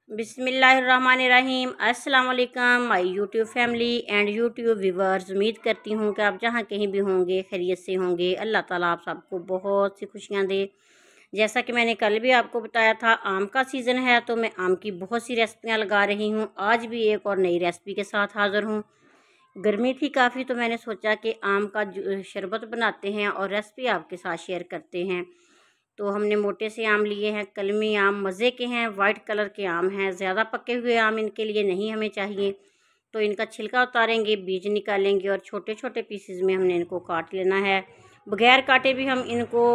बिस्मिल्लाहिर्रहमानिर्रहीम। अस्सलाम वालेकुम my YouTube family and YouTube viewers. उम्मीद करती हूँ कि आप जहाँ कहीं भी होंगे खैरियत से होंगे। अल्लाह ताला आप सबको बहुत सी खुशियाँ दे। जैसा कि मैंने कल भी आपको बताया था, आम का सीज़न है तो मैं आम की बहुत सी रेसिपियाँ लगा रही हूँ। आज भी एक और नई रेसिपी के साथ हाज़िर हूँ। गर्मी थी काफ़ी तो मैंने सोचा कि आम का शरबत बनाते हैं और रेसिपी आपके साथ शेयर करते हैं। तो हमने मोटे से आम लिए हैं, कलमी आम मज़े के हैं, वाइट कलर के आम हैं। ज़्यादा पके हुए आम इनके लिए नहीं हमें चाहिए। तो इनका छिलका उतारेंगे, बीज निकालेंगे और छोटे छोटे पीसेस में हमने इनको काट लेना है। बगैर काटे भी हम इनको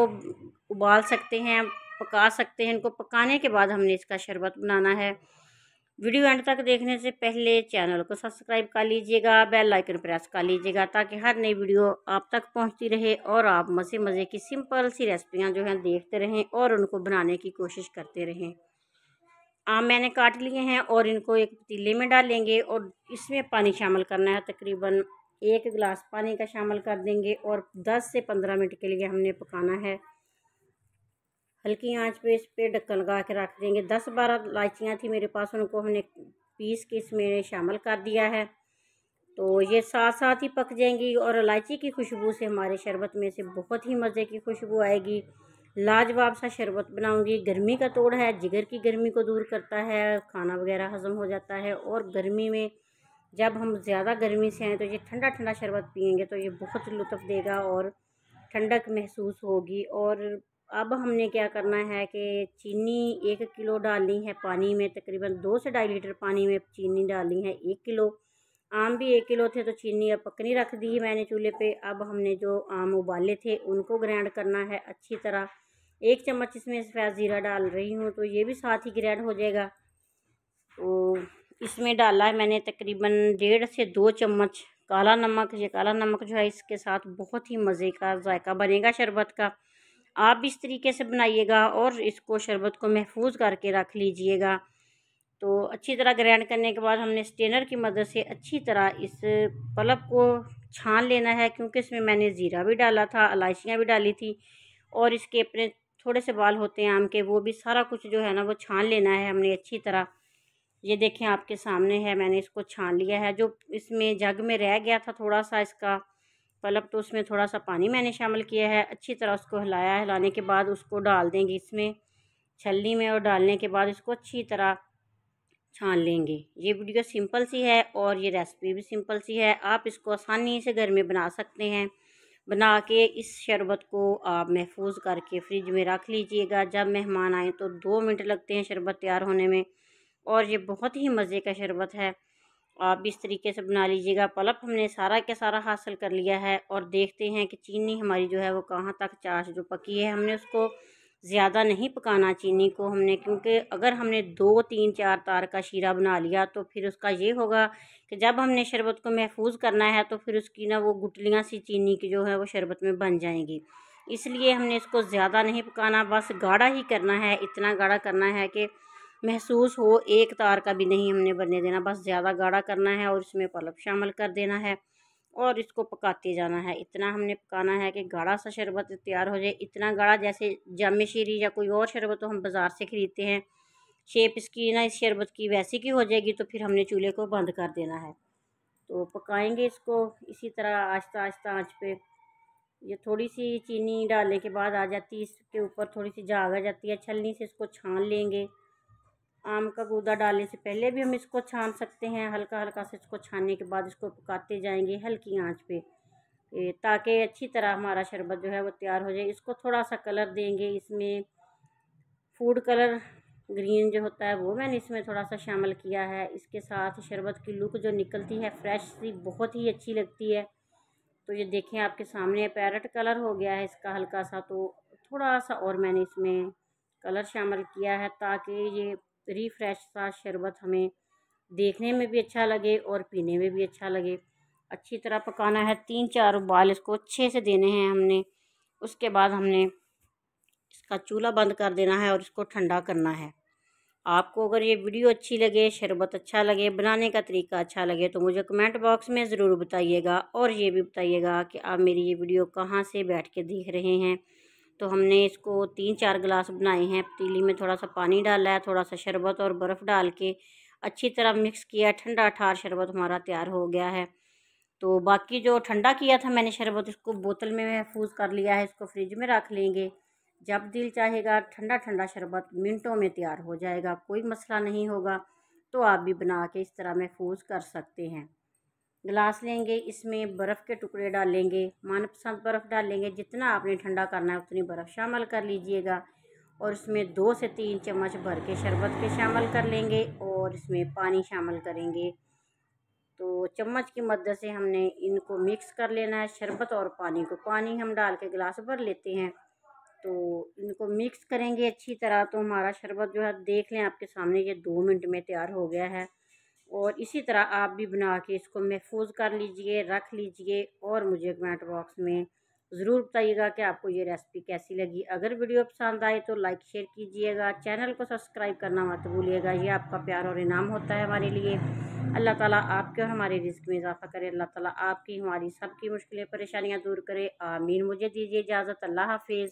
उबाल सकते हैं, पका सकते हैं। इनको पकाने के बाद हमने इसका शरबत बनाना है। वीडियो एंड तक देखने से पहले चैनल को सब्सक्राइब कर लीजिएगा, बेल आइकन प्रेस कर लीजिएगा ताकि हर नई वीडियो आप तक पहुंचती रहे और आप मज़े मज़े की सिंपल सी रेसिपियां जो हैं देखते रहें और उनको बनाने की कोशिश करते रहें। आम मैंने काट लिए हैं और इनको एक पतीले में डालेंगे और इसमें पानी शामिल करना है। तकरीबन 1 गिलास पानी का शामिल कर देंगे और 10 से 15 मिनट के लिए हमने पकाना है। हल्की आंच पे इस पे ढक्कन लगा के रख देंगे। 10-12 इलायचियाँ थी मेरे पास, उनको हमने पीस के इसमें शामिल कर दिया है। तो ये साथ साथ ही पक जाएंगी और इलायची की खुशबू से हमारे शरबत में से बहुत ही मज़े की खुशबू आएगी। लाजवाब सा शरबत बनाऊंगी। गर्मी का तोड़ है, जिगर की गर्मी को दूर करता है, खाना वगैरह हज़म हो जाता है। और गर्मी में जब हम ज़्यादा गर्मी से आए तो ये ठंडा ठंडा शरबत पियेंगे तो ये बहुत लुत्फ़ देगा और ठंडक महसूस होगी। और अब हमने क्या करना है कि चीनी 1 किलो डालनी है पानी में। तकरीबन 2 से 2.5 लीटर पानी में चीनी डालनी है। 1 किलो आम भी 1 किलो थे तो चीनी अब पकनी रख दी है मैंने चूल्हे पे। अब हमने जो आम उबाले थे उनको ग्राइंड करना है अच्छी तरह। 1 चम्मच इसमें सफ़ेद ज़ीरा डाल रही हूँ तो ये भी साथ ही ग्राइंड हो जाएगा। तो इसमें डाला है मैंने तकरीबन 1.5 से 2 चम्मच काला नमक। ये काला नमक जो है इसके साथ बहुत ही मज़े का जायका बनेगा शरबत का। आप भी इस तरीके से बनाइएगा और इसको शरबत को महफूज करके रख लीजिएगा। तो अच्छी तरह ग्राइंड करने के बाद हमने स्ट्रेनर की मदद से अच्छी तरह इस पल्प को छान लेना है, क्योंकि इसमें मैंने ज़ीरा भी डाला था, इलायचियाँ भी डाली थी और इसके अपने थोड़े से बाल होते हैं आम के, वो भी सारा कुछ जो है ना वो छान लेना है हमने अच्छी तरह। ये देखें आपके सामने है, मैंने इसको छान लिया है। जो इसमें जग में रह गया था थोड़ा सा इसका पल्प, तो उसमें थोड़ा सा पानी मैंने शामिल किया है। अच्छी तरह उसको हिलाया, हिलाने के बाद उसको डाल देंगे इसमें छलनी में और डालने के बाद इसको अच्छी तरह छान लेंगे। ये वीडियो सिंपल सी है और ये रेसिपी भी सिंपल सी है। आप इसको आसानी से घर में बना सकते हैं। बना के इस शरबत को आप महफूज करके फ्रिज में रख लीजिएगा। जब मेहमान आए तो 2 मिनट लगते हैं शरबत तैयार होने में और ये बहुत ही मज़े का शरबत है। आप भी इस तरीके से बना लीजिएगा। पल्प हमने सारा के सारा हासिल कर लिया है और देखते हैं कि चीनी हमारी जो है वो कहाँ तक चाश जो पकी है। हमने उसको ज़्यादा नहीं पकाना चीनी को हमने, क्योंकि अगर हमने 2, 3, 4 तार का शीरा बना लिया तो फिर उसका ये होगा कि जब हमने शरबत को महफूज करना है तो फिर उसकी ना वो गुठलियाँ सी चीनी की जो है वो शरबत में बन जाएंगी। इसलिए हमने इसको ज़्यादा नहीं पकाना, बस गाढ़ा ही करना है। इतना गाढ़ा करना है कि महसूस हो, 1 तार का भी नहीं हमने बनने देना, बस ज़्यादा गाढ़ा करना है और इसमें पल्प शामिल कर देना है और इसको पकाते जाना है। इतना हमने पकाना है कि गाढ़ा सा शरबत तैयार हो जाए। इतना गाढ़ा जैसे जामे शीरी या कोई और शरबत तो हम बाज़ार से ख़रीदते हैं, शेप इसकी ना इस शरबत की वैसी की हो जाएगी तो फिर हमने चूल्हे को बंद कर देना है। तो पकाएंगे इसको इसी तरह आहिस्ता आहिस्ता आँच पे। ये थोड़ी सी चीनी डालने के बाद आ जाती है, इसके ऊपर थोड़ी सी झाग आ जाती है, छलनी से इसको छान लेंगे। आम का गूदा डालने से पहले भी हम इसको छान सकते हैं। हल्का हल्का से इसको छानने के बाद इसको पकाते जाएंगे हल्की आंच पे, ताकि अच्छी तरह हमारा शरबत जो है वो तैयार हो जाए। इसको थोड़ा सा कलर देंगे, इसमें फूड कलर ग्रीन जो होता है वो मैंने इसमें थोड़ा सा शामिल किया है। इसके साथ शरबत की लुक जो निकलती है फ्रेश सी, बहुत ही अच्छी लगती है। तो ये देखें आपके सामने पैरेट कलर हो गया है इसका हल्का सा, तो थोड़ा सा और मैंने इसमें कलर शामिल किया है ताकि ये रिफ्रेश सा शरबत हमें देखने में भी अच्छा लगे और पीने में भी अच्छा लगे। अच्छी तरह पकाना है, 3-4 उबाल इसको अच्छे से देने हैं हमने। उसके बाद हमने इसका चूल्हा बंद कर देना है और इसको ठंडा करना है। आपको अगर ये वीडियो अच्छी लगे, शरबत अच्छा लगे, बनाने का तरीका अच्छा लगे तो मुझे कमेंट बॉक्स में ज़रूर बताइएगा और ये भी बताइएगा कि आप मेरी ये वीडियो कहाँ से बैठ के देख रहे हैं। तो हमने इसको 3-4 गिलास बनाए हैं। पतीली में थोड़ा सा पानी डाला है, थोड़ा सा शरबत और बर्फ़ डाल के अच्छी तरह मिक्स किया। ठंडा ठार शरबत हमारा तैयार हो गया है। तो बाकी जो ठंडा किया था मैंने शरबत, इसको बोतल में महफूज कर लिया है। इसको फ्रिज में रख लेंगे। जब दिल चाहेगा ठंडा ठंडा शरबत मिनटों में तैयार हो जाएगा, कोई मसला नहीं होगा। तो आप भी बना के इस तरह महफूज कर सकते हैं। गिलास लेंगे, इसमें बर्फ़ के टुकड़े डालेंगे, मनपसंद बर्फ़ डालेंगे। जितना आपने ठंडा करना है उतनी बर्फ़ शामिल कर लीजिएगा और इसमें 2 से 3 चम्मच भर के शरबत के शामिल कर लेंगे और इसमें पानी शामिल करेंगे। तो चम्मच की मदद से हमने इनको मिक्स कर लेना है, शरबत और पानी को। पानी हम डाल के गिलास भर लेते हैं। तो इनको मिक्स करेंगे अच्छी तरह। तो हमारा शरबत जो है देख लें आपके सामने, ये 2 मिनट में तैयार हो गया है। और इसी तरह आप भी बना के इसको महफूज कर लीजिए, रख लीजिए और मुझे कमेंट बॉक्स में ज़रूर बताइएगा कि आपको ये रेसिपी कैसी लगी। अगर वीडियो पसंद आए तो लाइक शेयर कीजिएगा, चैनल को सब्सक्राइब करना मत भूलिएगा। ये आपका प्यार और इनाम होता है हमारे लिए। अल्लाह ताला आपके और हमारे रिज़्क़ में इजाफ़ा करे। अल्लाह ताला आपकी हमारी सबकी मुश्किलें परेशानियाँ दूर करे। आमीन। मुझे दीजिए इजाज़त। अल्लाह हाफ़िज़।